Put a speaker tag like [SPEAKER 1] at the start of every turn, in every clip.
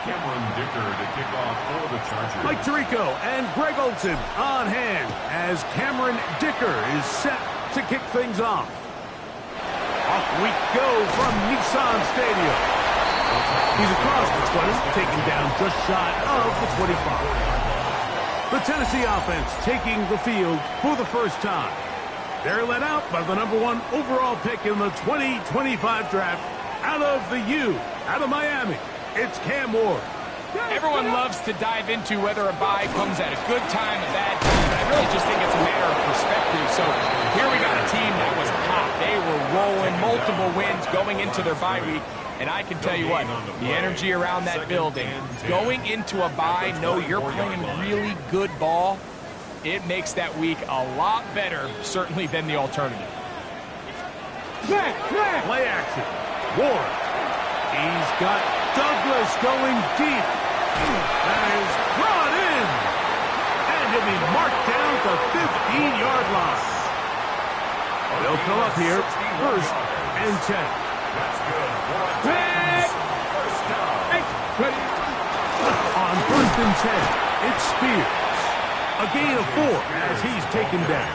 [SPEAKER 1] To kick off for the Chargers.
[SPEAKER 2] Mike Tirico and Greg Olson on hand as Cameron Dicker is set to kick things off. Off we go from Nissan Stadium. He's across the 20, taking down just shy of the 25. The Tennessee offense taking the field for the first time. They're led out by the #1 overall pick in the 2025 draft out of the U, out of Miami. It's Cam Ward.
[SPEAKER 3] Everyone loves to dive into whether a bye comes at a good time, a bad time, but I really just think it's a matter of perspective. So here we got a team that was hot. They were rolling, multiple wins going into their bye week. And I can tell you what, the energy around that building, going into a bye, know you're playing really good ball, it makes that week a lot better, certainly, than the alternative.
[SPEAKER 2] Play action. Ward. He's got Douglas going deep. That is brought in. And he'll be marked down at the 15-yard line. They'll come up here, 1st and 10.
[SPEAKER 1] That's good.
[SPEAKER 2] On 1st and 10, it's Spears. A gain of 4 as he's taken down.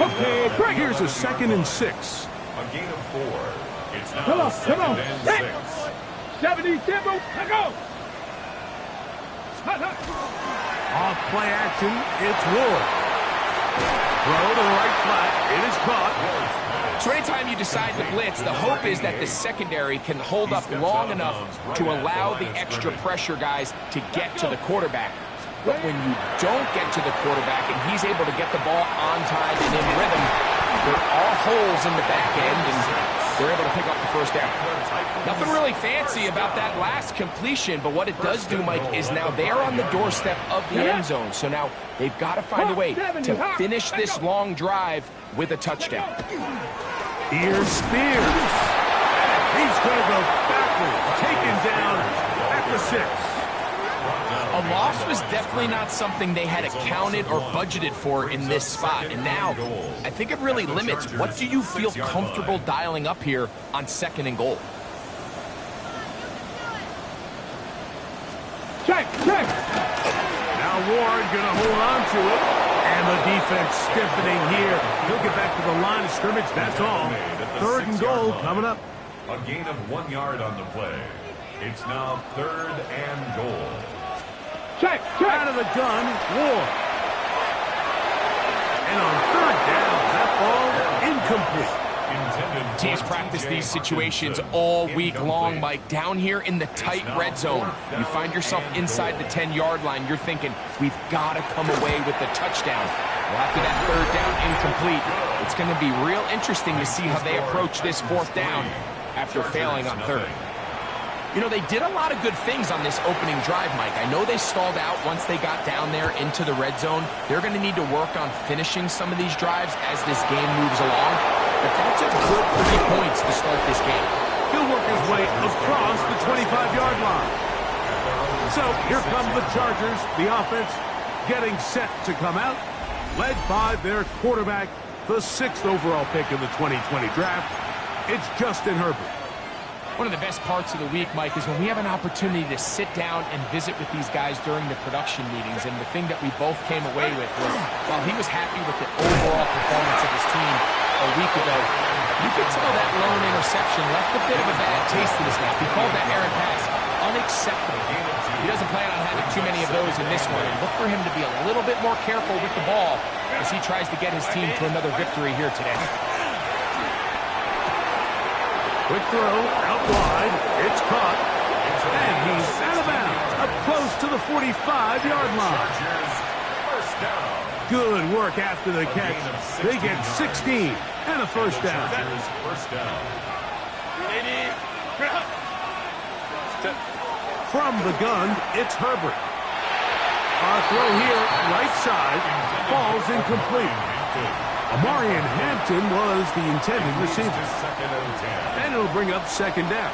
[SPEAKER 2] Okay, here's a 2nd and 6.
[SPEAKER 1] A gain of 4. It's now 2nd and 6.
[SPEAKER 4] 77, go!
[SPEAKER 2] Off play action, it's Ward. Throw to the right flat, it is caught.
[SPEAKER 3] So anytime you decide to blitz, the hope is that the secondary can hold up long enough to allow the extra pressure guys to get to the quarterback. But when you don't get to the quarterback and he's able to get the ball on time and in rhythm, there are holes in the back end, and they're able to pick up the 1st down. Nothing really fancy about that last completion, but what it does do, Mike, is now they're on the doorstep of the end zone. So now they've got to find a way to finish this long drive with a touchdown.
[SPEAKER 2] Here's Spears. He's going to go backwards, taken down at the 6.
[SPEAKER 3] A loss was definitely not something they had accounted or budgeted for in this spot. And now, I think it really limits what do you feel comfortable dialing up here on 2nd and goal.
[SPEAKER 4] Check.
[SPEAKER 2] Now Ward going to hold on to it. And the defense stiffening here. He'll get back to the line of scrimmage, that's all. 3rd and goal coming up.
[SPEAKER 1] A gain of 1 yard on the play. It's now 3rd and goal.
[SPEAKER 4] Check.
[SPEAKER 2] Out of the gun, Ward. And on 3rd down, that ball incomplete.
[SPEAKER 3] Teams practice these situations all week long, Mike. Down here in the tight red zone, you find yourself inside the 10-yard line. You're thinking, we've got to come away with a touchdown. Well, after that 3rd down incomplete, it's going to be real interesting to see how they approach this 4th down after failing on 3rd. You know, they did a lot of good things on this opening drive, Mike. I know they stalled out once they got down there into the red zone. They're going to need to work on finishing some of these drives as this game moves along. But that's a good 3 points to start this game.
[SPEAKER 2] He'll work his way across the 25-yard line. So here come the Chargers, the offense getting set to come out, led by their quarterback, the 6th overall pick in the 2020 draft. It's Justin Herbert.
[SPEAKER 3] One of the best parts of the week, Mike, is when we have an opportunity to sit down and visit with these guys during the production meetings. And the thing that we both came away with was, while he was happy with the overall performance of his team a week ago, you could tell that lone interception left a bit of a bad taste in his mouth. He called that errant pass unacceptable. He doesn't plan on having too many of those in this one. And look for him to be a little bit more careful with the ball as he tries to get his team to another victory here today.
[SPEAKER 2] Quick throw, out wide, it's caught, and he's out of bounds, up close to the 45-yard line. Good work after the catch. They get 16 and a 1st down. From the gun, it's Herbert. Our throw here, right side, falls incomplete. Amarian Hampton was the intended receiver. And it'll bring up 2nd down.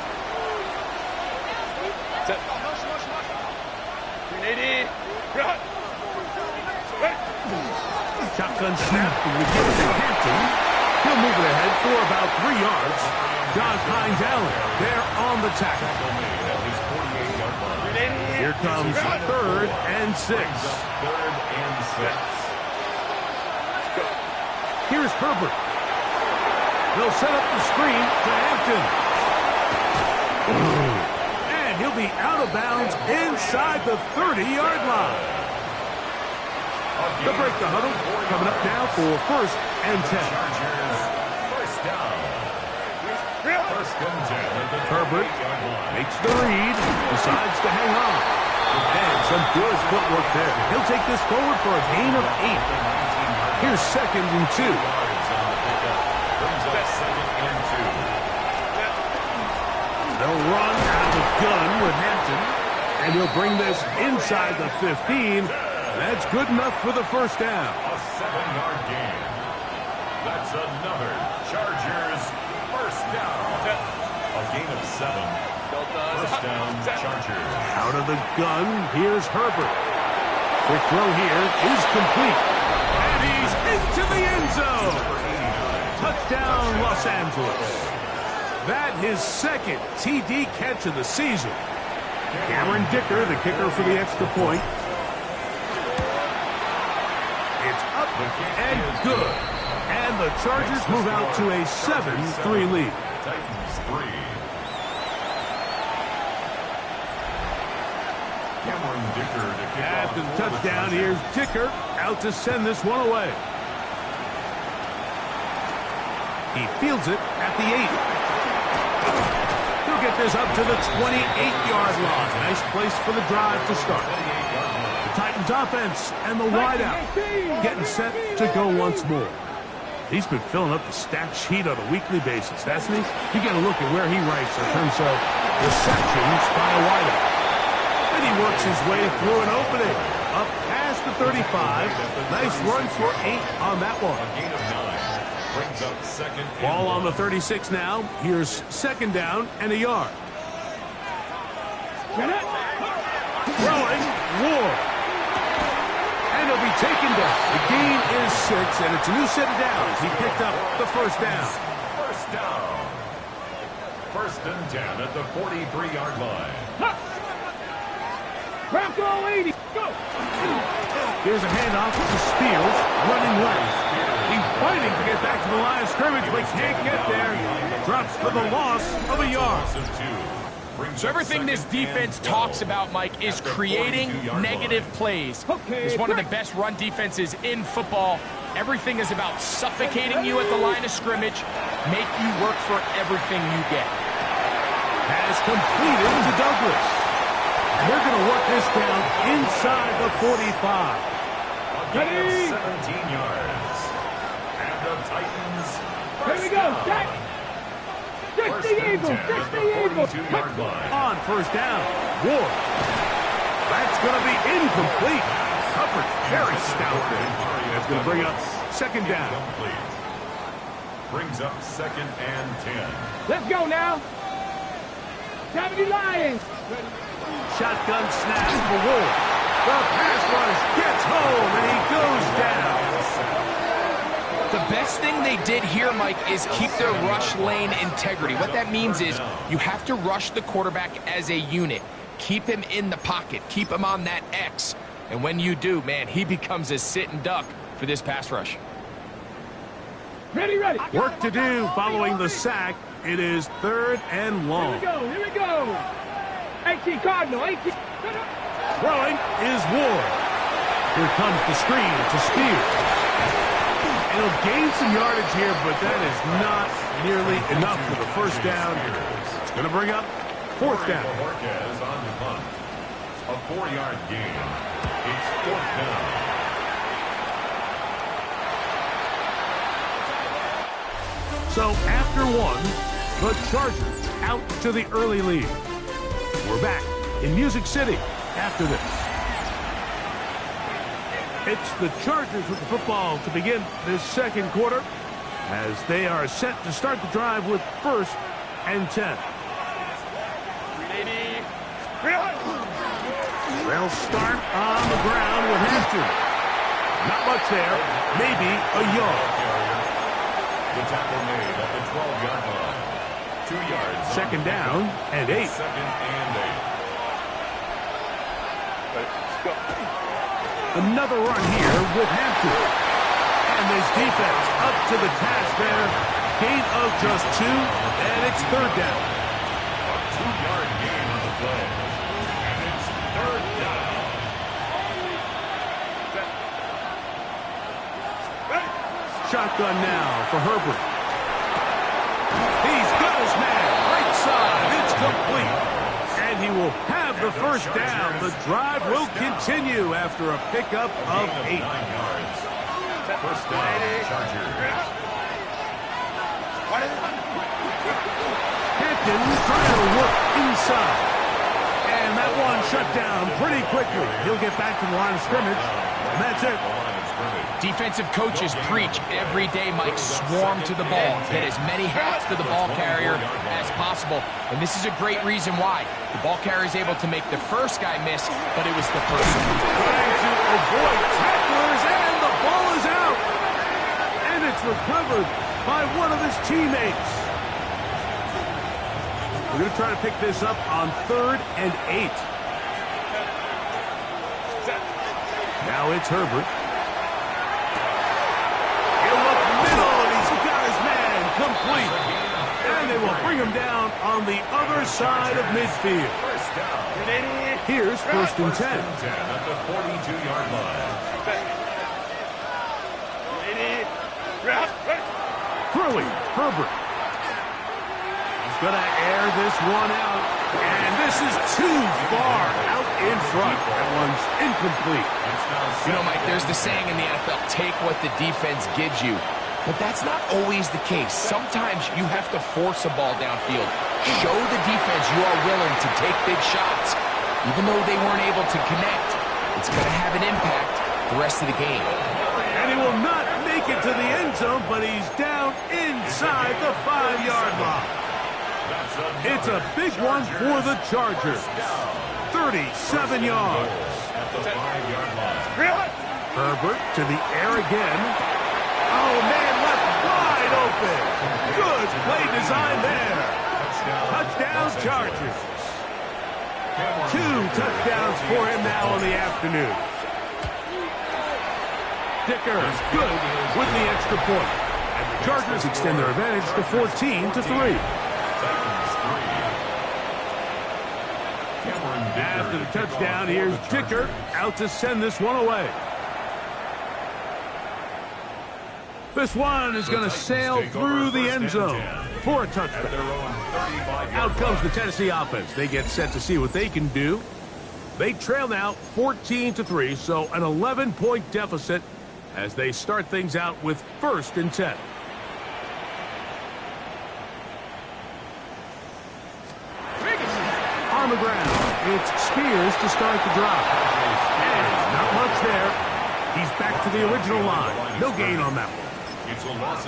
[SPEAKER 2] Shotgun snap and we give it to Hampton. He'll move it ahead for about 3 yards. Josh Hines-Allen there on the tackle. here comes 3rd and 6.
[SPEAKER 1] Third and 6.
[SPEAKER 2] Here's Herbert. They'll set up the screen to Hampton. And he'll be out of bounds inside the 30-yard line. They'll break the huddle. Coming up now for 1st and 10.
[SPEAKER 1] Chargers, first down. First and 10.
[SPEAKER 2] Herbert makes the read, decides to hang on. And some good footwork there. He'll take this forward for a gain of 8. Here's 2nd and 2.
[SPEAKER 1] Brings up 2nd and 2.
[SPEAKER 2] They'll run out of the gun with Hampton. And he'll bring this inside the 15. That's good enough for the first down.
[SPEAKER 1] A 7-yard gain. That's another Chargers first down. A gain of 7. First down, Chargers.
[SPEAKER 2] Out of the gun, here's Herbert. Quick throw here is complete. And he's into the end zone. Touchdown, Los Angeles. That his 2nd TD catch of the season. Cameron Dicker, the kicker for the extra point. It's up and good. And the Chargers move out to a 7-3 lead.
[SPEAKER 1] Titans 3. Cameron Dicker to kick off.
[SPEAKER 2] After the touchdown, here's Dicker out to send this one away. He fields it at the 8. He'll get this up to the 28-yard line. Nice place for the drive to start. The Titans offense and the wideout getting set to go once more. He's been filling up the stat sheet on a weekly basis, hasn't he? You get a look at where he ranks in terms of receptions by a wideout. And he works his way through an opening. Up past the 35. Nice run for 8 on that one.
[SPEAKER 1] A gain of 9. Brings up 2nd and
[SPEAKER 2] Ball
[SPEAKER 1] 1.
[SPEAKER 2] on the 36 now. Here's 2nd down and a yard. Throwing, Ward. And he'll be taken down. The gain is 6, and it's a new set of downs. He picked up the first down.
[SPEAKER 1] First down. First and 10 at the 43-yard line.
[SPEAKER 4] Bronco 80. Go.
[SPEAKER 2] Here's a handoff to Spears, running left. He's fighting to get back to the line of scrimmage, but can't get there. Drops for the loss of a yard.
[SPEAKER 3] So everything this defense talks about, Mike, is creating negative plays. It's one of the best run defenses in football. Everything is about suffocating you at the line of scrimmage, make you work for everything you get.
[SPEAKER 2] Has completed to Douglas. They're going to work this down inside the 45.
[SPEAKER 1] Ready? 17 yards. And the Titans.
[SPEAKER 4] Here we go. Jack. Just the Eagles. Just the Eagles.
[SPEAKER 1] 42-yard line.
[SPEAKER 2] On first down, Ward. That's going to be incomplete. Coverage very stout there. That's going to bring up 2nd down.
[SPEAKER 1] Complete. Brings up 2nd and 10.
[SPEAKER 4] Let's go now. 70 Lions.
[SPEAKER 2] Shotgun snap for Ward. The pass rush gets home, and he goes down.
[SPEAKER 3] The best thing they did here, Mike, is keep their rush lane integrity. What that means is you have to rush the quarterback as a unit. Keep him in the pocket. Keep him on that X. And when you do, man, he becomes a sitting duck for this pass rush.
[SPEAKER 4] Ready, ready.
[SPEAKER 2] Work to do following the sack. It is 3rd and long.
[SPEAKER 4] Here we go. Here we go. 18 Cardinal. 18.
[SPEAKER 2] Throwing is Ward. Here comes the screen to Spears. He'll gain some yardage here, but that is not nearly enough for the first down. It's going to bring up 4th down.
[SPEAKER 1] Marquez on the punt. A 4-yard gain. It's 4th down.
[SPEAKER 2] So after one, the Chargers out to the early lead. We're back in Music City after this. It's the Chargers with the football to begin this 2nd quarter as they are set to start the drive with 1st and 10. They'll start on the ground with Hampton. Not much there, maybe a yard.
[SPEAKER 1] The tackle made at the 12-yard line. 2 yards.
[SPEAKER 2] 2nd down and 8.
[SPEAKER 1] 2nd and 8.
[SPEAKER 2] Another run here with Hampton. And this defense up to the task there. Gain of just 2, and it's third down.
[SPEAKER 1] A 2-yard gain on the play. And it's third down.
[SPEAKER 2] Shotgun now for Herbert. He's got his man. Right side. It's complete. And he will have the first down. The drive will continue after a pickup of 8.
[SPEAKER 1] 9 yards. First down, Chargers.
[SPEAKER 2] Hampton trying to work inside. And that one shut down pretty quickly. He'll get back to the line of scrimmage. And that's it.
[SPEAKER 3] Defensive coaches preach every day, Mike, swarm to the ball. Get as many hats to the ball carrier as possible. And this is a great reason why. The ball carrier is able to make the first guy miss, but it was the first.
[SPEAKER 2] Trying to avoid tacklers, and the ball is out. And it's recovered by one of his teammates. We're going to try to pick this up on 3rd and 8. Now it's Herbert. Complete. And they will bring him down on the other side of midfield. Here's 1st and 10.
[SPEAKER 1] At the 42-yard line.
[SPEAKER 2] Throwing, Herbert. He's going to air this one out. And this is too far out in front. That one's incomplete.
[SPEAKER 3] You know, Mike, there's the saying in the NFL, take what the defense gives you. But that's not always the case. Sometimes you have to force a ball downfield. Show the defense you are willing to take big shots. Even though they weren't able to connect, it's going to have an impact the rest of the game.
[SPEAKER 2] And he will not make it to the end zone, but he's down inside the 5-yard line. It's a big one for the Chargers. 37 yards.
[SPEAKER 1] At the 5-yard line.
[SPEAKER 2] Herbert to the air again. Oh, man, left wide open. Good play design there. Touchdown, Chargers. 2 touchdowns for him now in the afternoon. Dicker is good with the extra point. And the Chargers extend their advantage to 14-3. After the touchdown, here's Dicker out to send this one away. This one is going to sail through the end zone for a touchdown. Out comes the Tennessee offense. They get set to see what they can do. They trail now 14-3, so an 11-point deficit as they start things out with 1st and 10. On the ground, it's Spears to start the drive. And not much there. He's back to the original line. No gain on that one.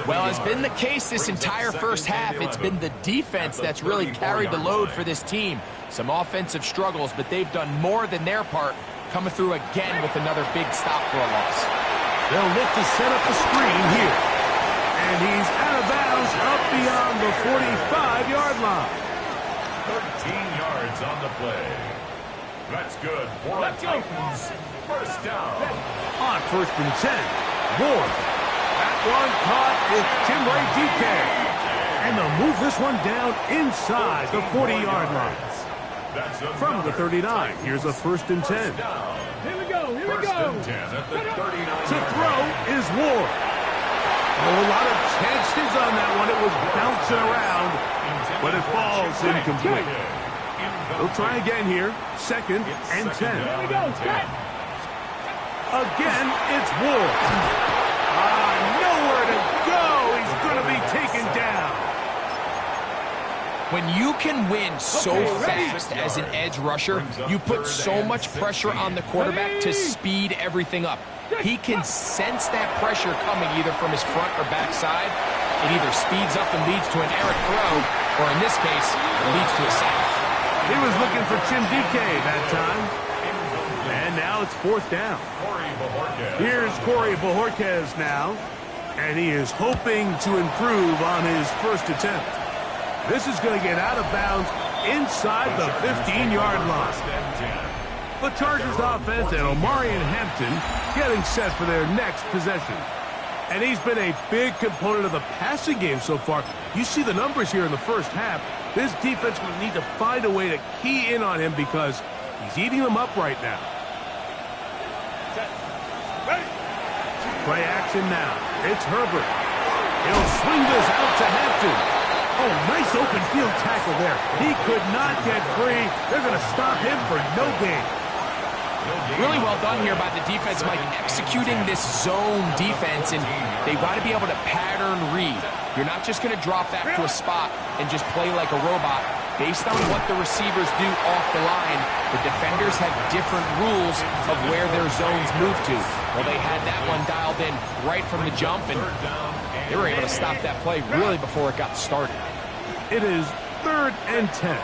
[SPEAKER 3] Well, it's been the case this entire first half. It's been the defense that's really carried the load for this team. Some offensive struggles, but they've done more than their part, coming through again with another big stop for a loss.
[SPEAKER 2] They'll look to set up the screen here. And he's out of bounds up beyond the 45-yard line.
[SPEAKER 1] 13 yards on the play. That's good for the Titans. First down.
[SPEAKER 2] On 1st and 10, Ward. That one caught is Timray DK. And they'll move this one down inside the 40-yard line. From the 39, here's a 1st and 10.
[SPEAKER 4] Here we go, here we go.
[SPEAKER 2] To throw is Ward. Oh, a lot of chances on that one. It was bouncing around, but it falls incomplete. They'll try again here. 2nd and 10.
[SPEAKER 4] Here we go, set.
[SPEAKER 2] Again, it's Ward. Nowhere to go. He's going to be taken down.
[SPEAKER 3] When you can win so fast as an edge rusher, you put so much pressure on the quarterback to speed everything up. He can sense that pressure coming either from his front or back side. It either speeds up and leads to an errant throw, or in this case, it leads to a sack.
[SPEAKER 2] He was looking for Tim DK that time. And now it's 4th down. Here's Corey Bojorquez now. And he is hoping to improve on his first attempt. This is going to get out of bounds inside the 15-yard line. The Chargers offense and Omarion Hampton getting set for their next possession. And he's been a big component of the passing game so far. You see the numbers here in the first half. This defense will need to find a way to key in on him because he's eating them up right now. Play action now. It's Herbert. He'll swing this out to Hampton. Oh, nice open field tackle there. He could not get free. They're going to stop him for no gain.
[SPEAKER 3] Really well done here by the defense, Mike, executing this zone defense, and they got to be able to pattern read. You're not just going to drop back to a spot and just play like a robot. Based on what the receivers do off the line, the defenders have different rules of where their zones move to. Well, they had that one dialed in right from the jump, and they were able to stop that play really before it got started.
[SPEAKER 2] It is 3rd and 10.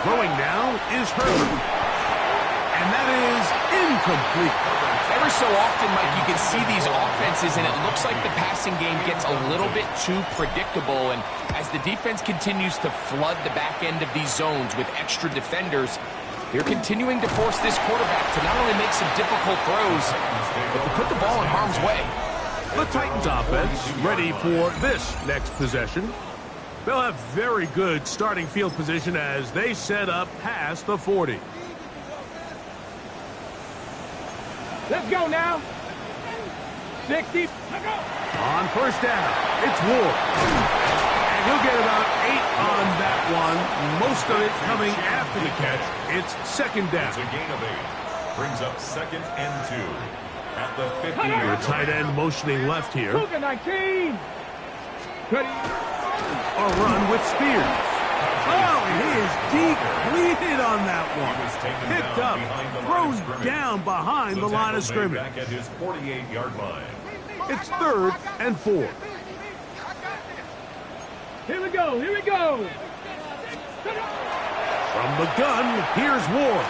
[SPEAKER 2] Throwing now is Herbert. And that is incomplete.
[SPEAKER 3] Every so often, Mike, you can see these offenses, and it looks like the passing game gets a little bit too predictable. And as the defense continues to flood the back end of these zones with extra defenders, they're continuing to force this quarterback to not only make some difficult throws, but to put the ball in harm's way.
[SPEAKER 2] The Titans offense ready for this next possession. They'll have very good starting field position as they set up past the 40.
[SPEAKER 4] Let's go now. 60.
[SPEAKER 2] On first down, it's Ward. And he'll get about 8 on that one. Most of it coming after the catch. It's 2nd down.
[SPEAKER 1] It's a gain of 8. Brings up 2nd and 2. At the 50.
[SPEAKER 2] The tight end motioning left here.
[SPEAKER 4] Cougar 19. Ready.
[SPEAKER 2] A run with Spears. Oh, he is depleted on that one. Picked up, thrown down behind the line of scrimmage.
[SPEAKER 1] Back at his 48-yard line.
[SPEAKER 2] It's 3rd and 4.
[SPEAKER 4] Here we go. Here we go.
[SPEAKER 2] From the gun, here's Ward.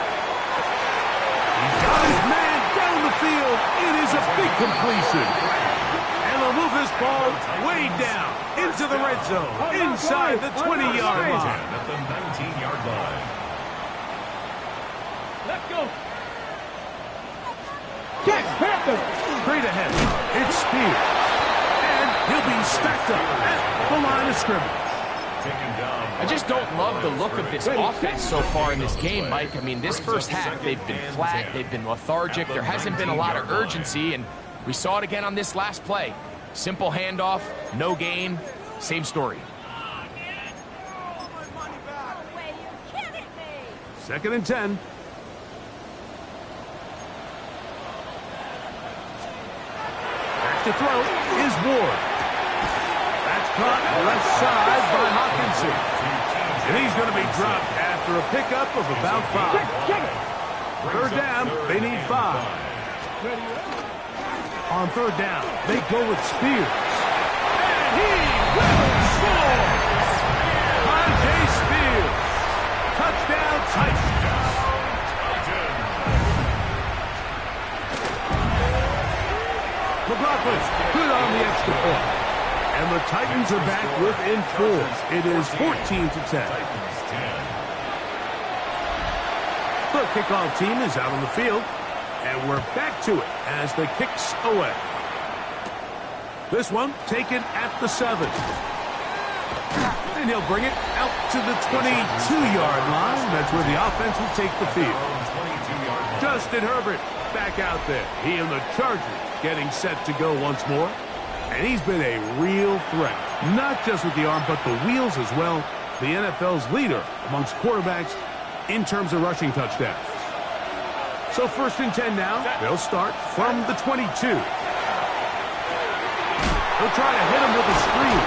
[SPEAKER 2] He's got his man down the field. It is a big completion. And they'll move this ball way down into the red zone, inside the 20-yard line.
[SPEAKER 1] At the 19-yard line.
[SPEAKER 4] Let's go. Jack Panther.
[SPEAKER 2] Straight ahead, it's Spears. And he'll be stacked up at the line of scrimmage.
[SPEAKER 3] I just don't love the look of this offense so far in this game, Mike. I mean, this first half, they've been flat, they've been lethargic, there hasn't been a lot of urgency, and we saw it again on this last play. Simple handoff, no gain, same story.
[SPEAKER 2] 2nd and 10. Back to throw is Ward. That's caught left side by Hawkinson. And he's going to be dropped after a pickup of about 5. 3rd down, they need 5. On 3rd down, they go with Spears. And he will score! Jay Spears. Touchdown, Titans. McLaughlin good on the extra point. And the Titans are back within 4. It is 14-10. The kickoff team is out on the field. And we're back to it as the kick's away. This one taken at the 7. And he'll bring it out to the 22-yard line. That's where the offense will take the field. Justin Herbert back out there. He and the Chargers getting set to go once more. And he's been a real threat. Not just with the arm, but the wheels as well. The NFL's leader amongst quarterbacks in terms of rushing touchdowns. So 1st and 10 now. They'll start from the 22. They'll try to hit him with a screen.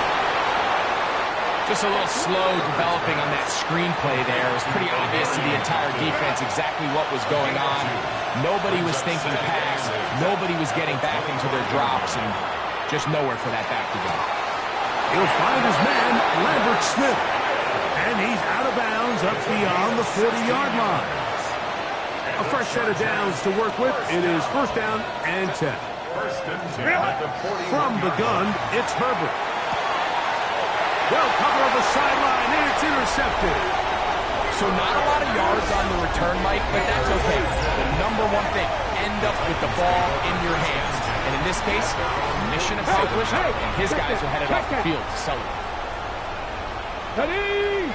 [SPEAKER 3] Just a little slow developing on that screenplay there. It was pretty obvious to the entire defense exactly what was going on. Nobody was thinking pass. Nobody was getting back into their drops, and just nowhere for that back to go.
[SPEAKER 2] He'll find his man, Lambert Smith. And he's out of bounds up beyond the 40-yard line. A fresh set of downs to work with. It is 1st down and 10. From the gun, it's Herbert. Well, cover on the sideline, and it's intercepted.
[SPEAKER 3] So not a lot of yards on the return, Mike, but that's okay. The number one thing, end up with the ball in your hands. And in this case, mission accomplished, and his guys are headed off the field to celebrate.
[SPEAKER 4] Ready?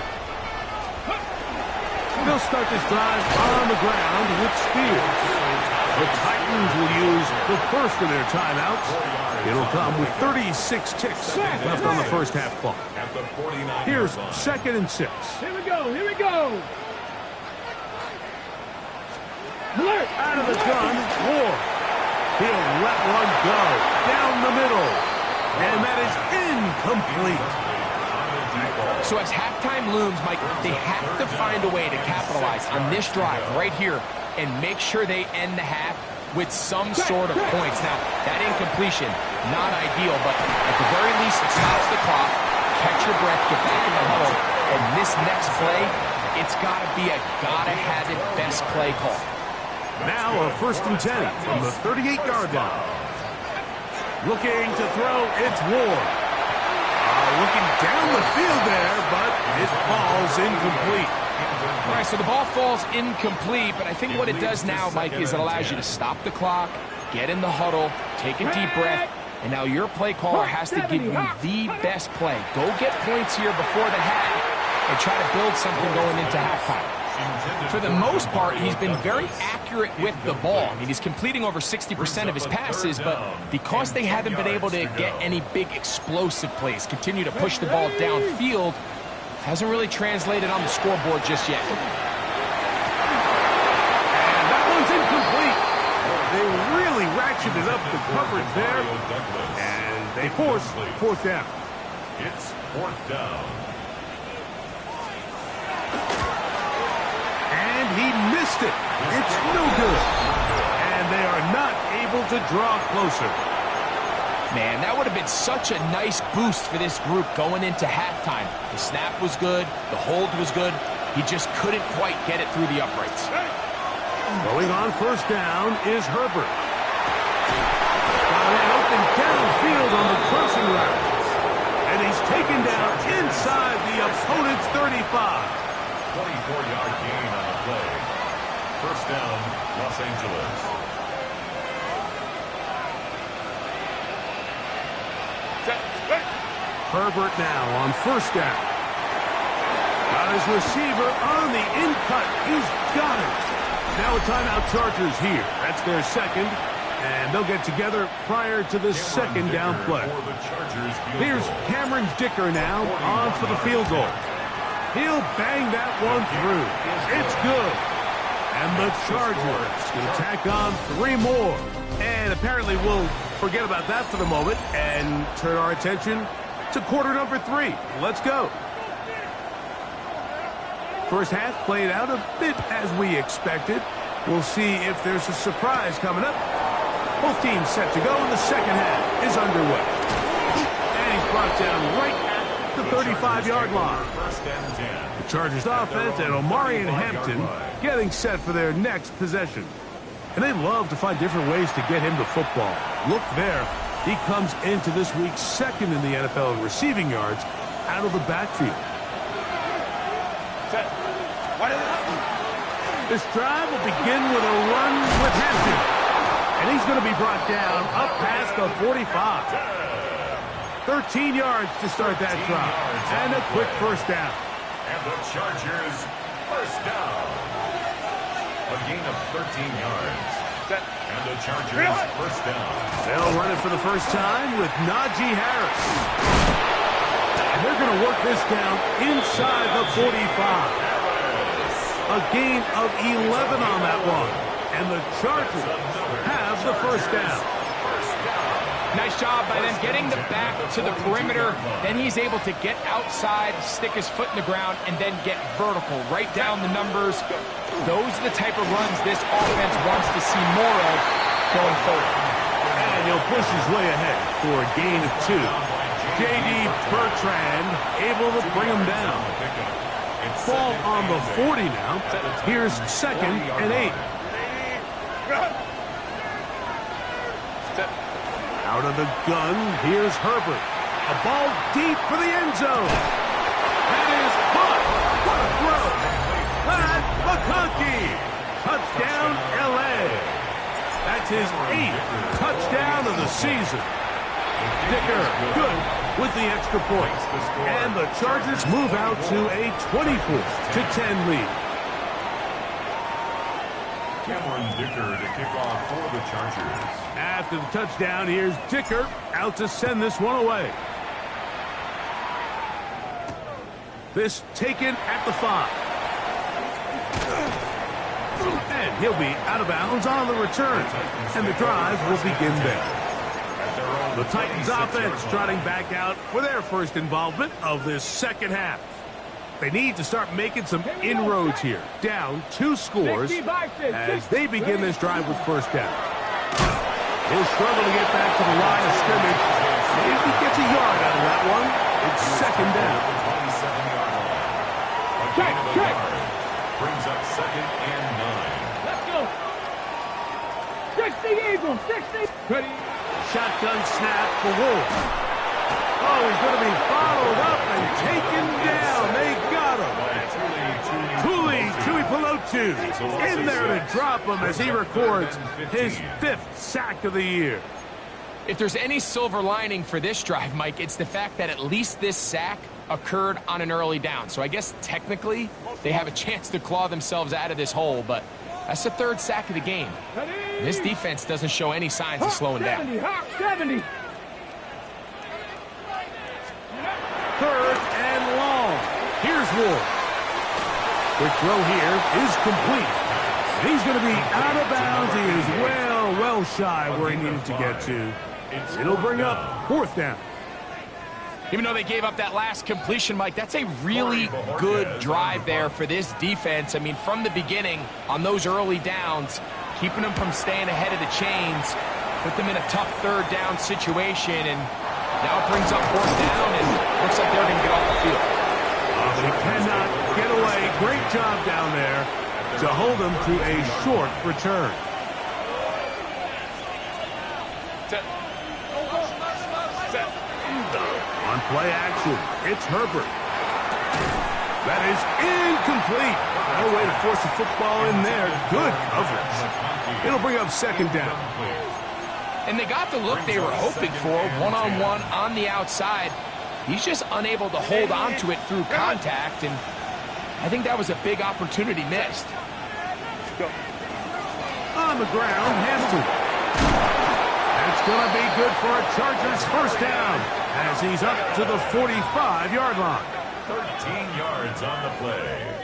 [SPEAKER 2] They'll start this drive on the ground with Spears. The Titans will use the first of their timeouts. It'll come with 36 ticks left on the first half clock. Here's 2nd and 6.
[SPEAKER 4] Here we go, here we go. Alert.
[SPEAKER 2] Out of the gun, Ward. He'll let one go down the middle. And that is incomplete.
[SPEAKER 3] So as halftime looms, Mike, they have to find a way to capitalize on this drive right here and make sure they end the half with some sort of points. Now, that incompletion, not ideal, but at the very least, it stops the clock. Catch your breath, get back in the huddle, and this next play, it's got to be a gotta-have-it best play call.
[SPEAKER 2] Now a 1st and 10 from the 38-yard line. Looking to throw, it's Ward. Looking down the field there, but it falls incomplete.
[SPEAKER 3] All right, so the ball falls incomplete, but I think what it does now, Mike, is it allows you to stop the clock, get in the huddle, take a deep breath, and now your play caller has to give you the best play. Go get points here before the half and try to build something going into halftime. For the most part, he's been very accurate with the ball. I mean, he's completing over 60% of his passes, but because they haven't been able to get any big explosive plays, continue to push the ball downfield, hasn't really translated on the scoreboard just yet.
[SPEAKER 2] And that one's incomplete. They really ratcheted up the coverage there, and they force 4th down.
[SPEAKER 1] It's 4th down.
[SPEAKER 2] And he missed it. It's no good. And they are not able to draw closer.
[SPEAKER 3] Man, that would have been such a nice boost for this group going into halftime. The snap was good. The hold was good. He just couldn't quite get it through the uprights.
[SPEAKER 2] Going on 1st down is Herbert. Got an open downfield on the crossing route. And he's taken down inside the opponent's 35.
[SPEAKER 1] 24-yard gain on the play. 1st down, Los Angeles.
[SPEAKER 2] Herbert now on 1st down. Got his receiver on the in-cut. He's got it. Now a timeout Chargers here. That's their 2nd. And they'll get together prior to the 2nd down play. Here's Cameron Dicker now on for the field goal. He'll bang that one through. It's good. And the Chargers will tack on 3 more. And apparently we'll forget about that for the moment and turn our attention to quarter number 3. Let's go. First half played out a bit as we expected. We'll see if there's a surprise coming up. Both teams set to go, and the 2nd half is underway. And he's brought down right at the 35-yard line. The Chargers offense and Omarion Hampton getting set for their next possession. And they love to find different ways to get him the football. Look there. He comes into this week's 2nd in the NFL in receiving yards out of the backfield. This drive will begin with a run with Hampton. And he's going to be brought down up past the 45. 13 yards to start that drive. And a quick 1st down.
[SPEAKER 1] And the Chargers 1st down. A gain of 13 yards. And the Chargers 1st down.
[SPEAKER 2] They'll run it for the first time with Najee Harris. And they're going to work this down inside the 45. A gain of 11 on that one. And the Chargers have the 1st down.
[SPEAKER 3] Nice job by them getting the back to the perimeter. Then he's able to get outside, stick his foot in the ground, and then get vertical. Write down the numbers. Those are the type of runs this offense wants to see more of going forward.
[SPEAKER 2] And he'll push his way ahead for a gain of 2. J.D. Bertrand able to bring him down. Ball on the 40 now. Here's 2nd and 8. Out of the gun, here's Herbert. A ball deep for the end zone. That is caught. What a throw. McConkey. Touchdown, LA. That's his 8th touchdown of the season. Dicker, good with the extra point. And the Chargers move out to a 24-10 lead.
[SPEAKER 1] Cameron Dicker to kick off for the Chargers.
[SPEAKER 2] After the touchdown, here's Dicker out to send this one away. This taken at the 5. And he'll be out of bounds on the return. And the drive will begin there. The Titans offense trotting back out for their first involvement of this second half. They need to start making some inroads here. Down 2 scores as they begin this drive with first down. He'll struggle to get back to the line of scrimmage. Maybe he gets a yard out of that one. It's second down.
[SPEAKER 1] Check. Brings up 2nd and 9.
[SPEAKER 4] Let's go. 60 Eagles, 60. Ready.
[SPEAKER 2] Shotgun snap for Wolf. Oh, he's going to be followed up and taken down. They got him. Tuli Pelotu in there to drop him as he records his 5th sack of the year.
[SPEAKER 3] If there's any silver lining for this drive, Mike, it's the fact that at least this sack occurred on an early down. So I guess technically they have a chance to claw themselves out of this hole, but that's the 3rd sack of the game. This defense doesn't show any signs of slowing down.
[SPEAKER 4] 70.
[SPEAKER 2] 3rd and long. Here's Wolf. Quick throw here is complete. He's going to be out of bounds. He is well shy where he needed to get to. It'll bring up 4th down.
[SPEAKER 3] Even though they gave up that last completion, Mike, that's a really good drive there for this defense. I mean, from the beginning, on those early downs, keeping them from staying ahead of the chains, put them in a tough 3rd down situation, and now it brings up 4th down, and looks like they're going to get off the field.
[SPEAKER 2] They cannot get away. Great job down there to hold them to a short return. On play action, it's Herbert. That is incomplete. No way to force the football in there. Good coverage. It'll bring up 2nd down.
[SPEAKER 3] And they got the look they were hoping for, one-on-one on the outside. He's just unable to hold on to it through contact, and I think that was a big opportunity missed.
[SPEAKER 2] On the ground, Hampton. That's going to be good for a Chargers 1st down as he's up to the 45-yard line.
[SPEAKER 1] 13 yards on the play.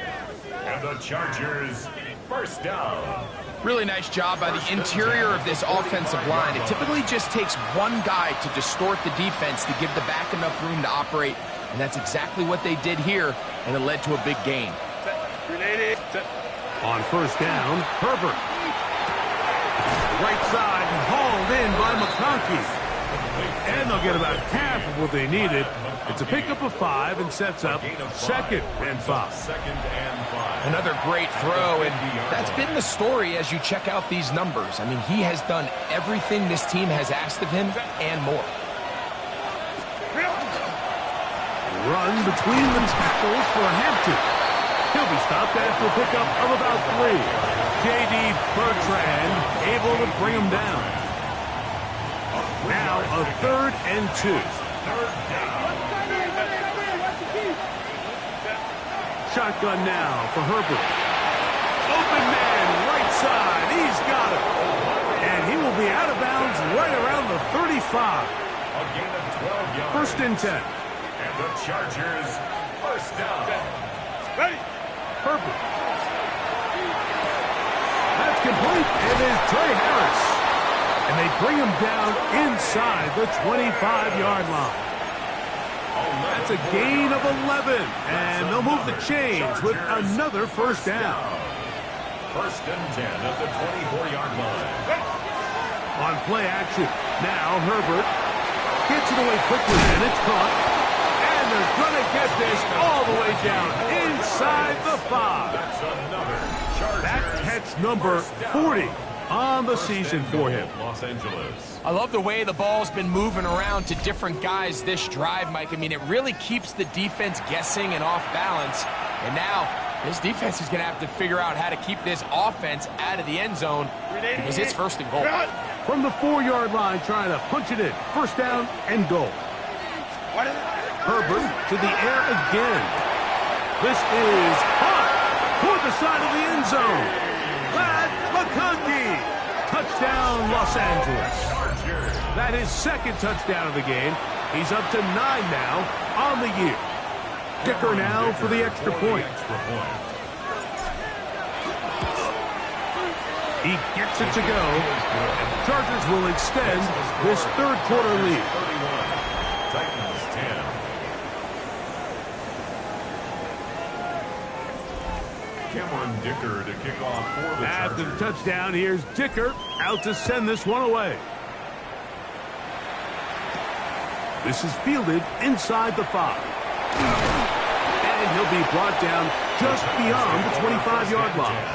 [SPEAKER 1] And the Chargers 1st down.
[SPEAKER 3] Really nice job by the interior of this offensive line. It typically just takes one guy to distort the defense to give the back enough room to operate, and that's exactly what they did here, and it led to a big gain.
[SPEAKER 2] On 1st down, Herbert. Right side hauled in by McConkey. And they'll get about half of what they needed. It's a pickup of 5 and sets up 2nd and 5.
[SPEAKER 3] Another great throw, and that's been the story as you check out these numbers. I mean, he has done everything this team has asked of him and more.
[SPEAKER 2] Run between the tackles for Hampton. He'll be stopped after a pickup of about 3. J.D. Bertrand able to bring him down. Now a 3rd and 2. Shotgun now for Herbert. Open man, right side. He's got it. And he will be out of bounds right around the 35.
[SPEAKER 1] A gain of 12 yards.
[SPEAKER 2] 1st and 10.
[SPEAKER 1] And the Chargers 1st down.
[SPEAKER 2] Ready. Herbert. That's complete. It is Trey Harris. And they bring him down inside the 25-yard line. That's a gain of 11. And they'll move the chains with another 1st down.
[SPEAKER 1] 1st and 10 at the 24-yard line.
[SPEAKER 2] On play action. Now Herbert gets it away quickly, and it's caught. And they're going to get this all the way down inside the 5.
[SPEAKER 1] That's another Chargers.
[SPEAKER 2] That catch number 40 on the season for him.
[SPEAKER 1] Los Angeles.
[SPEAKER 3] I love the way the ball's been moving around to different guys this drive, Mike. I mean, it really keeps the defense guessing and off balance. And now This defense is going to have to figure out how to keep this offense out of the end zone because it's first and goal.
[SPEAKER 2] From the 4-yard line, trying to punch it in. First down and goal. Herbert to the air again. This is hot toward the side of the end zone. Glad McConkey. Touchdown, Los Angeles. That is second touchdown of the game. He's up to 9 now on the year. Dicker now for the extra point. He gets it to go. And the Chargers will extend this third quarter lead.
[SPEAKER 1] Titans 10. Cameron Dicker to kick off for the Chargers.
[SPEAKER 2] After the touchdown, here's Dicker out to send this one away. This is fielded inside the 5. And he'll be brought down just beyond the 25-yard line.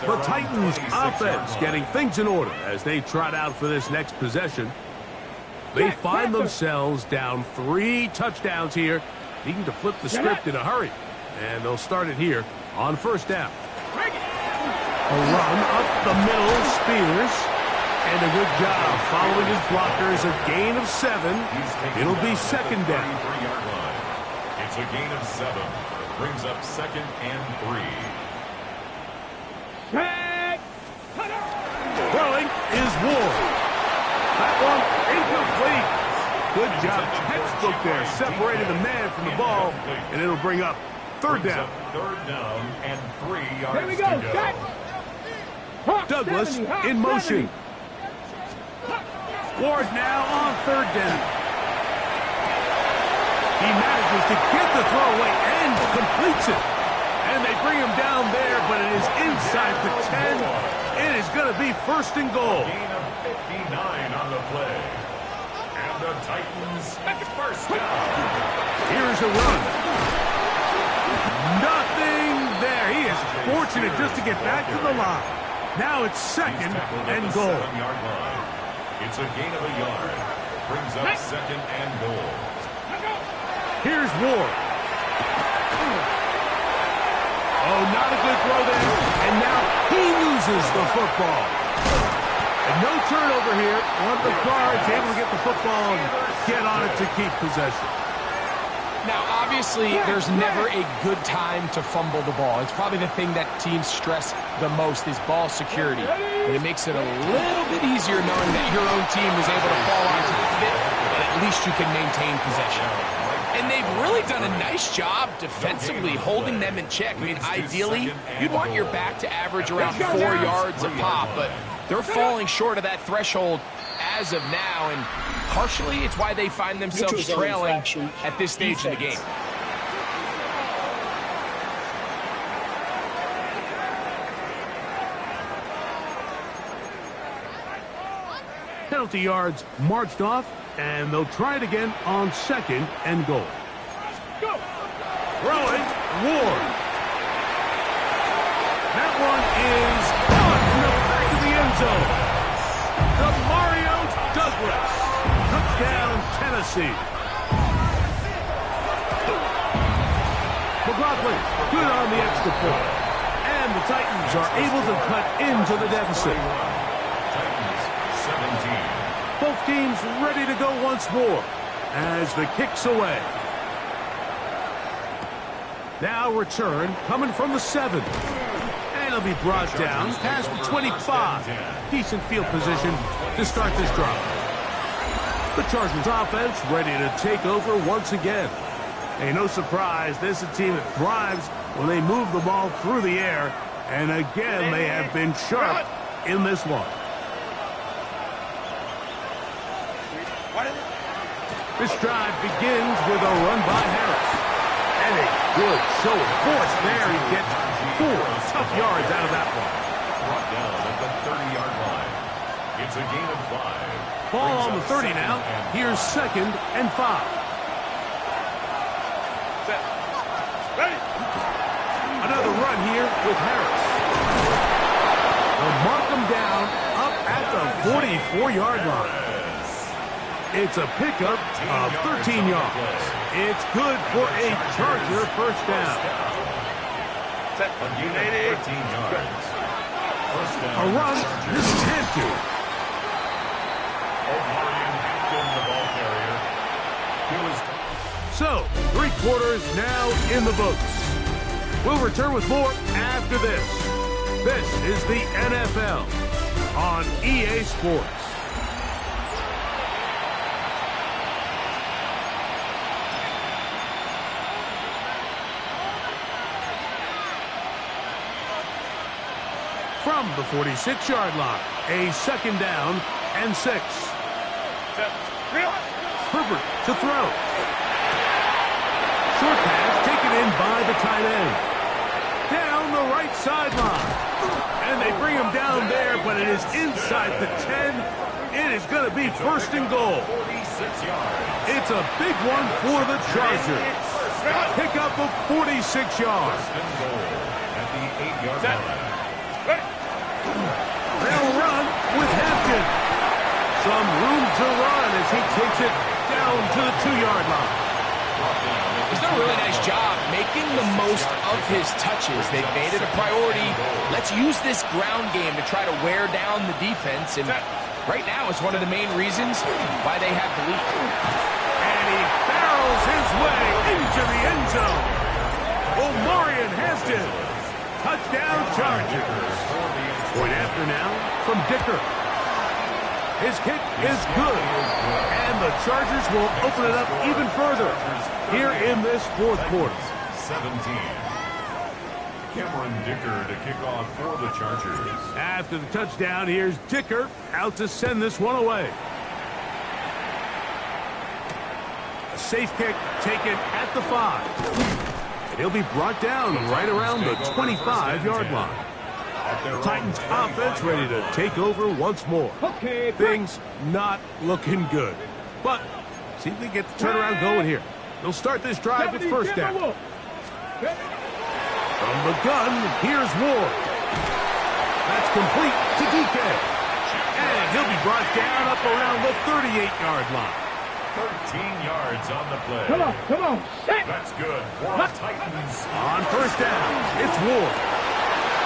[SPEAKER 2] The Titans offense getting things in order as they trot out for this next possession. They find themselves down 3 touchdowns here, needing to flip the script in a hurry. And they'll start it here on first down. A run up the middle, Spears. And a good job following his blockers, a gain of 7. It'll be second down.
[SPEAKER 1] It's a gain of 7. Brings up second and 3.
[SPEAKER 2] Throwing is Ward. That one incomplete. Good job. Textbook there. Separated the man from the ball, and it'll bring up third down.
[SPEAKER 1] Third down and 3 yards
[SPEAKER 4] Here we go.
[SPEAKER 1] to go.
[SPEAKER 2] Douglas in motion. Ward now on third down. He manages to get the throw away and completes it. And they bring him down there, but it is inside the 10. It is going to be first and goal.
[SPEAKER 1] Gain of 59 on the play. And the Titans first down.
[SPEAKER 2] Here's a run. Nothing there. He is fortunate just to get back to the line. Now it's second and goal.
[SPEAKER 1] 7-yard line. It's a gain of a yard. Brings up second and goal.
[SPEAKER 2] Here's Ward. Oh, not a good throw there. And now he loses the football. And no turnover here. One of the guards able to get the football and get on it to keep possession.
[SPEAKER 3] Now, obviously, there's never a good time to fumble the ball. It's probably the thing that teams stress the most is ball security. And it makes it a little bit easier knowing that your own team was able to fall on top of it, but at least you can maintain possession. And they've really done a nice job defensively holding them in check. I mean, ideally, you'd want your back to average around 4 yards a pop, but they're falling short of that threshold as of now, and partially it's why they find themselves trailing at this stage in the game.
[SPEAKER 2] Penalty yards marched off, and they'll try it again on second and goal. Throwing, Ward. That one is caught in the back of the end zone. Mario Douglas. Touchdown, Tennessee. McLaughlin, good on the extra point. And the Titans are able to cut into the deficit.
[SPEAKER 1] Titans 17.
[SPEAKER 2] Both teams ready to go once more as the kick's away. Now return coming from the 7. And it'll be brought down past the 25. Decent field position to start this drive. The Chargers offense ready to take over once again. Hey, no surprise, this is a team that thrives when they move the ball through the air. And again, they have been sharp in this one. This drive begins with a run by Harris. And a good show of force there. He gets 4 tough yards out of that one.
[SPEAKER 1] Brought down at the 30-yard line. It's a gain of 5.
[SPEAKER 2] Ball on the 30 now. Here's second and 5. Another run here with Harris. They'll mark him down up at the 44-yard line. It's a pickup of 13 yards. It's good for a Charger first down.
[SPEAKER 1] A gain of 14 yards. First down.
[SPEAKER 2] A run. This is Hampton.
[SPEAKER 1] O'Brien Hampton, the ball carrier. He was...
[SPEAKER 2] So, 3 quarters now in the books. We'll return with more after this. This is the NFL on EA Sports. From the 46-yard line, a second down and 6. Herbert to throw. Short pass taken in by the tight end. Down the right sideline. And they bring him down there, but it is inside the 10. It is going to be first and goal.
[SPEAKER 1] 46 yards.
[SPEAKER 2] It's a big one for the Chargers. Pick up of 46 yards.
[SPEAKER 1] First and goal at the 8-yard line.
[SPEAKER 2] They'll run with Hampton. Some room to run as he takes it down to the 2-yard line.
[SPEAKER 3] He's done a really nice job making the most of his touches. They've made it a priority. Let's use this ground game to try to wear down the defense. And right now it's one of the main reasons why they have the lead.
[SPEAKER 2] And he barrels his way into the end zone. Omarion Hampton. Touchdown Chargers. Point after now from Dicker. His kick is good. And the Chargers will open it up even further here in this fourth quarter.
[SPEAKER 1] 17. Cameron Dicker to kick off for the Chargers.
[SPEAKER 2] After the touchdown, here's Dicker out to send this one away. A safe kick taken at the 5. And he'll be brought down right around the 25-yard line. The Titans offense ready to take over once more.
[SPEAKER 4] Okay,
[SPEAKER 2] Things not looking good. But see if they get the turnaround going here. They'll start this drive with first down. From the gun, here's Ward. That's complete to DK. And he'll be brought down up around the 38-yard line.
[SPEAKER 1] 13 yards on the play.
[SPEAKER 4] Come on. Set.
[SPEAKER 1] That's good for the Titans.
[SPEAKER 2] On first down, it's Ward.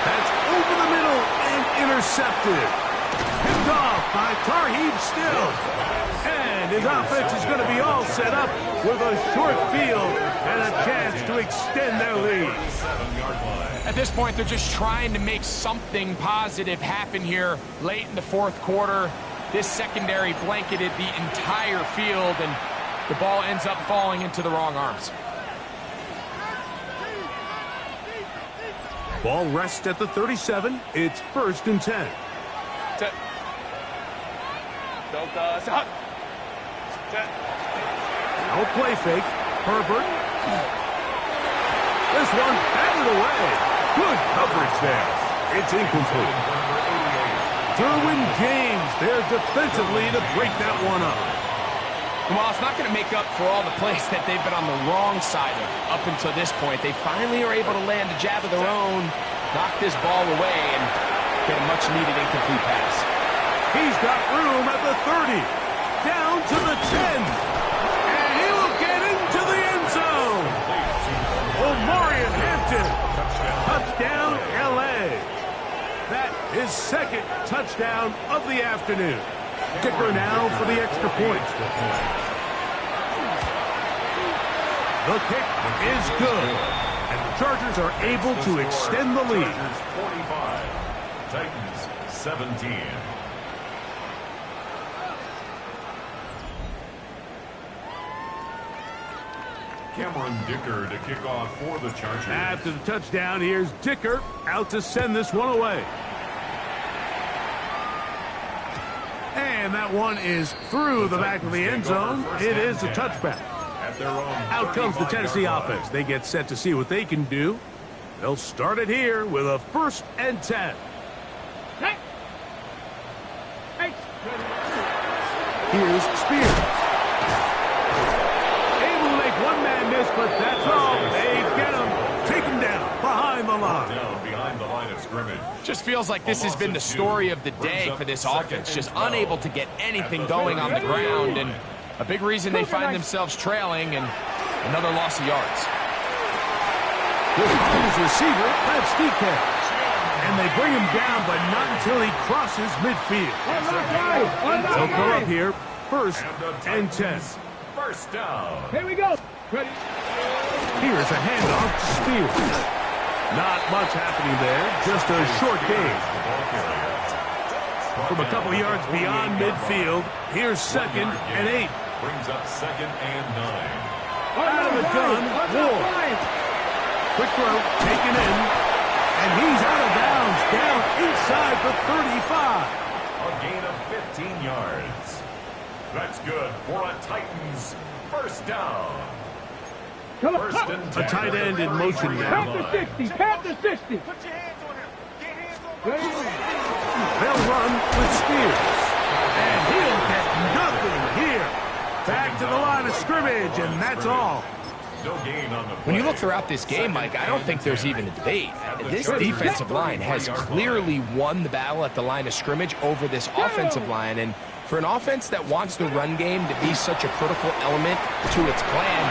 [SPEAKER 2] That's over the middle and intercepted. Picked off by Tarheeb Still. And his offense is going to be all set up with a short field and a chance to extend their lead.
[SPEAKER 1] 7-yard line.
[SPEAKER 3] At this point, they're just trying to make something positive happen here late in the fourth quarter. This secondary blanketed the entire field, and the ball ends up falling into the wrong arms.
[SPEAKER 2] Ball rests at the 37. It's first and 10. Now a play fake. Herbert. This one batted away. Good coverage there. It's incomplete. Derwin James there defensively to break that one up.
[SPEAKER 3] Well, it's not going to make up for all the plays that they've been on the wrong side of up until this point. They finally are able to land a jab of their own, knock this ball away, and get a much-needed incomplete pass.
[SPEAKER 2] He's got room at the 30. Down to the 10. And he will get into the end zone. Omarion Hampton. Touchdown, LA. That is second touchdown of the afternoon. Dicker now for the extra point. The kick is good. And the Chargers are able to extend the lead.
[SPEAKER 1] Chargers 45. Titans 17. Cameron Dicker to kick off for the Chargers.
[SPEAKER 2] After the touchdown, here's Dicker out to send this one away. And that one is through the back of the end zone. It is a touchback. Out comes the Tennessee offense. They get set to see what they can do. They'll start it here with a first and 10. Here's Spears. Able to make one man miss, but that's all. They get him. Take him down behind the line.
[SPEAKER 1] Down behind the line of scrimmage.
[SPEAKER 3] Just feels like this has been the story of the day for this offense. Just unable to get anything going on the ground, and a big reason they find themselves trailing, and another loss of yards.
[SPEAKER 2] Good on his receiver. That's DK. And they bring him down, but not until he crosses midfield. They'll go up here. First and 10.
[SPEAKER 1] First down.
[SPEAKER 4] Here we go. Ready?
[SPEAKER 2] Here's a handoff to Spears. Not much happening there. Just a short gain. From a couple yards beyond midfield, here's 2nd and 8.
[SPEAKER 1] Brings up 2nd and 9.
[SPEAKER 2] Out of the gun, Ward. Quick throw, taken in, and he's out of bounds, down inside the 35.
[SPEAKER 1] A gain of 15 yards. That's good for a Titans first down. First and 10.
[SPEAKER 2] A tight end in motion
[SPEAKER 4] Pat
[SPEAKER 2] now.
[SPEAKER 4] the 60. Pat the 60. Ready?
[SPEAKER 2] They'll run with Spears. And he'll get nothing here. Back to the line of scrimmage, and that's all.
[SPEAKER 1] No gain on the play.
[SPEAKER 3] When you look throughout this game, Mike, I don't think there's even a debate. This defensive line has clearly won the battle at the line of scrimmage over this offensive line. And for an offense that wants the run game to be such a critical element to its plan,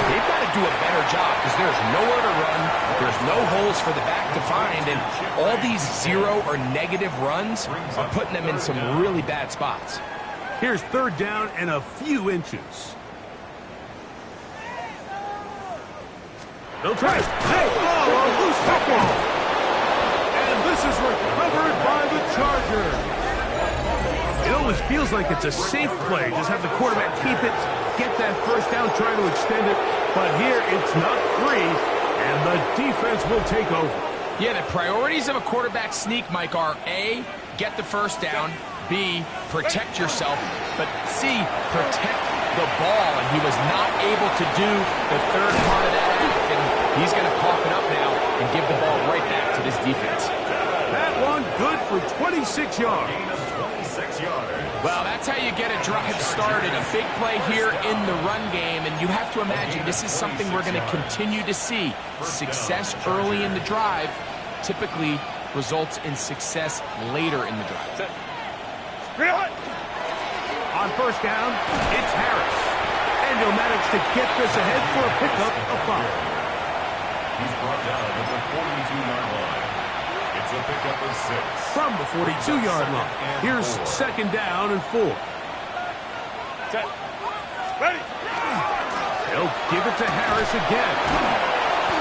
[SPEAKER 3] they've got to do a better job because there's nowhere to run, there's no holes for the back to find, and all these 0 or negative runs are putting them in some really bad spots.
[SPEAKER 2] Here's 3rd down and a few inches. They'll try. Hey, a loose football. And this is recovered by the Chargers. It always feels like it's a safe play. Just have the quarterback keep it, get that first down, try to extend it. But here, it's not free, and the defense will take over.
[SPEAKER 3] Yeah, the priorities of a quarterback sneak, Mike, are A, get the first down, B, protect yourself, but C, protect the ball. And he was not able to do the third part of that act, and he's going to cough it up now and give the ball right back to this defense.
[SPEAKER 2] That one good for 26 yards.
[SPEAKER 1] Gain of 26 yards.
[SPEAKER 3] Well, that's how you get a drive started. A big play here in the run game, and you have to imagine this is something we're going to continue to see. Success early in the drive typically results in success later in the drive.
[SPEAKER 2] On first down, it's Harris. And he'll manage to get this ahead for a pickup of 5.
[SPEAKER 1] He's brought down at the 42-yard line. It's a pickup of 6.
[SPEAKER 2] From the 42-yard line. Here's 2nd down and 4.
[SPEAKER 4] Ready?
[SPEAKER 2] They'll give it to Harris again.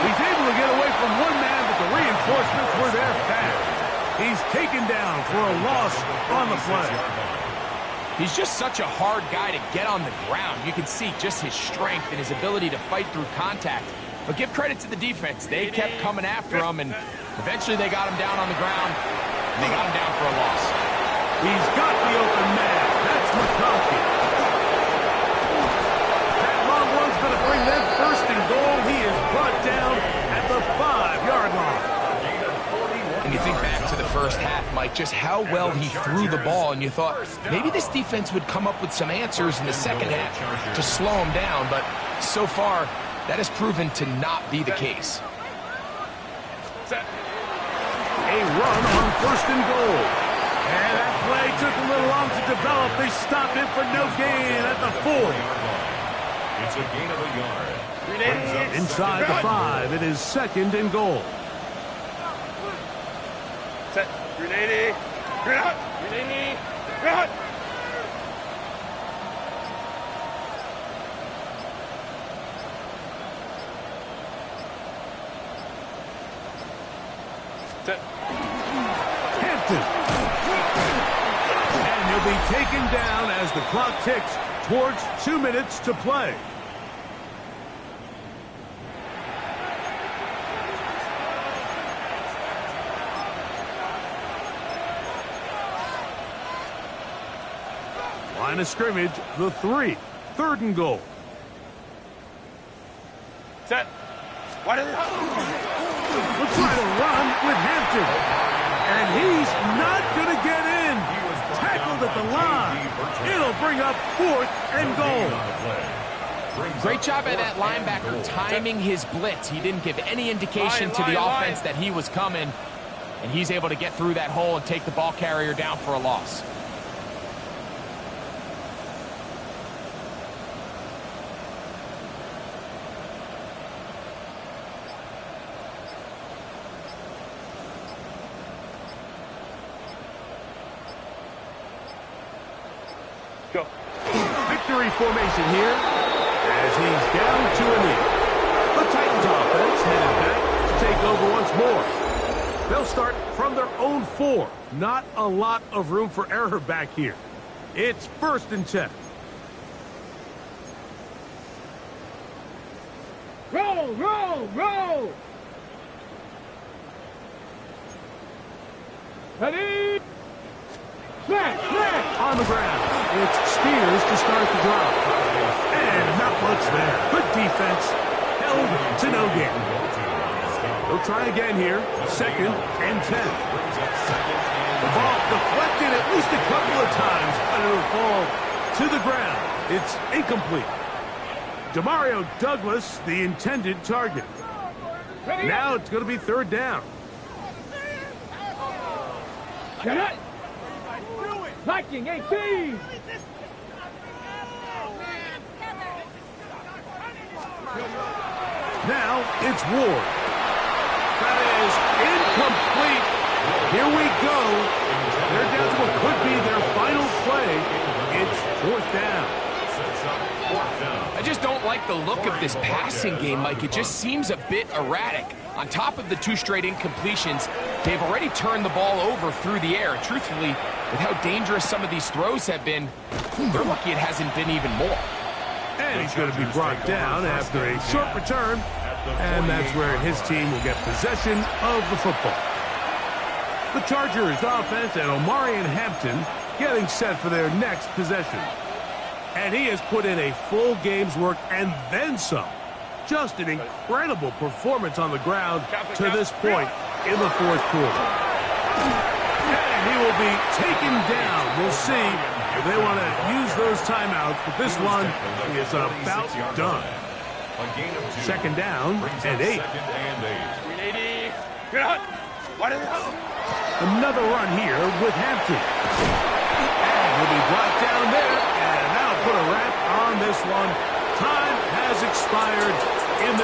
[SPEAKER 2] He's able to get away from one man, but the reinforcements were there fast. He's taken down for a loss on the play.
[SPEAKER 3] He's just such a hard guy to get on the ground. You can see just his strength and his ability to fight through contact. But give credit to the defense. They kept coming after him, and eventually they got him down on the ground, and they got him down for a loss.
[SPEAKER 2] He's got the open man. That's McConkey. That long one's going to bring them first and goal. He is brought down at the 5-yard line.
[SPEAKER 3] And you think back to the first half, Mike, just how well he threw the ball, and you thought maybe this defense would come up with some answers in the second half to slow him down, but so far that has proven to not be the case.
[SPEAKER 2] A run on first and goal. And that play took a little long to develop. They stopped it for no gain at the 4.
[SPEAKER 1] It's a gain of a yard.
[SPEAKER 2] Inside the 5, it is 2nd and goal.
[SPEAKER 4] Set. Grenade. Grenade. Grenade. Grenade. Set.
[SPEAKER 2] Hampton. And he'll be taken down as the clock ticks towards 2 minutes to play. Line of scrimmage, the 3. 3rd and goal.
[SPEAKER 4] Set. What is it?
[SPEAKER 2] We'll try to run with Hampton. And he's not going to get in. Tackled at the line. It'll bring up 4th and goal.
[SPEAKER 3] Great job by that linebacker timing his blitz. He didn't give any indication to the offense that he was coming, and he's able to get through that hole and take the ball carrier down for a loss.
[SPEAKER 4] Go.
[SPEAKER 2] Victory formation here as he's down to a knee. The Titans offense headed back to take over once more. They'll start from their own 4. Not a lot of room for error back here. It's 1st and 10.
[SPEAKER 4] Roll, roll, roll. Ready? Snap, snap.
[SPEAKER 2] On the ground, it's Spears to start the drive. And not much there. Good defense. Held to no gain. They'll try again here. 2nd and 10. The ball deflected at least a couple of times, but it'll fall to the ground. It's incomplete. Demario Douglas, the intended target. Now it's going to be 3rd down.
[SPEAKER 4] Get it. Liking 18.
[SPEAKER 2] Now it's Ward. That is incomplete. Here we go. They're down to what could be their final play. It's 4th down.
[SPEAKER 3] I just don't like the look of this passing game, Mike. It just seems a bit erratic. On top of the 2 straight incompletions, they've already turned the ball over through the air. Truthfully, with how dangerous some of these throws have been, they're lucky it hasn't been even more.
[SPEAKER 2] And he's going to be brought down after a short return. And that's where his team will get possession of the football. The Chargers offense and Omarion Hampton getting set for their next possession. And he has put in a full game's work and then some. Just an incredible performance on the ground to this point in the 4th quarter. And he will be taken down. We'll see if they want to use those timeouts, but this one is about done. 2nd down and 8. Another run here with Hampton. And he'll be brought down there, and that'll put a wrap on this one. Time has expired in this.